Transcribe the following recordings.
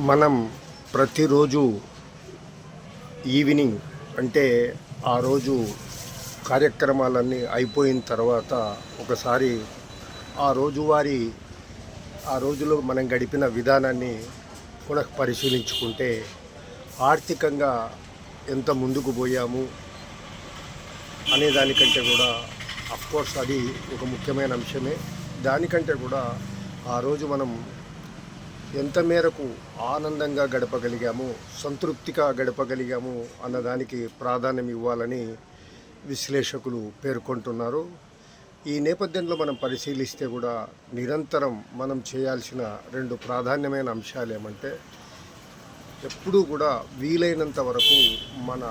మనం ప్రతిరోజు ఈవినింగ్ అంటే ఆ రోజు కార్యక్రమాలన్నీ అయిపోయిన తర్వాత ఒకసారి ఆ రోజువారీ ఆ రోజులో మనం గడిపిన విధానాన్ని పునః పరిశీలించుకుంటే ఆర్థికంగా ఎంత ముందుకు పోయాము అనే దానికంటే కూడా అఫ్కోర్స్ అది ఒక ముఖ్యమైన అంశమే. దానికంటే కూడా ఆ రోజు మనం ఎంత మేరకు ఆనందంగా గడపగలిగాము, సంతృప్తిగా గడపగలిగాము అన్నదానికి ప్రాధాన్యం ఇవ్వాలని విశ్లేషకులు పేర్కొంటున్నారు. ఈ నేపథ్యంలో మనం పరిశీలిస్తే కూడా నిరంతరం మనం చేయాల్సిన రెండు ప్రాధాన్యమైన అంశాలు ఏమంటే, ఎప్పుడూ కూడా వీలైనంత వరకు మన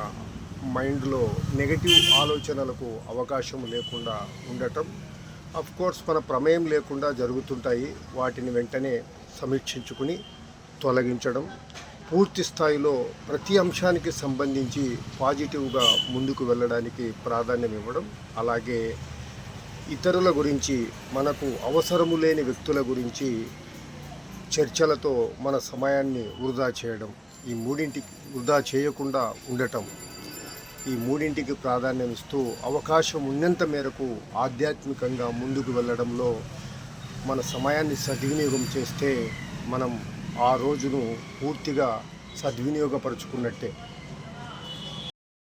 మైండ్లో నెగటివ్ ఆలోచనలకు అవకాశం లేకుండా ఉండటం. కోర్స్ మన ప్రమేయం లేకుండా జరుగుతుంటాయి, వాటిని వెంటనే సమీక్షించుకుని తొలగించడం, పూర్తి స్థాయిలో ప్రతి అంశానికి సంబంధించి పాజిటివ్గా ముందుకు వెళ్ళడానికి ప్రాధాన్యం ఇవ్వడం, అలాగే ఇతరుల గురించి, మనకు అవసరము లేని వ్యక్తుల గురించి చర్చలతో మన సమయాన్ని వృధా చేయడం, ఈ మూడింటికి వృధా చేయకుండా ఉండటం, ఈ మూడింటికి ప్రాధాన్యం ఇస్తూ అవకాశం ఉన్నంత మేరకు ఆధ్యాత్మికంగా ముందుకు వెళ్ళడంలో మన సమయాన్ని సద్వినియోగం చేస్తే మనం ఆ రోజును పూర్తిగా సద్వినియోగపరుచుకున్నట్టే.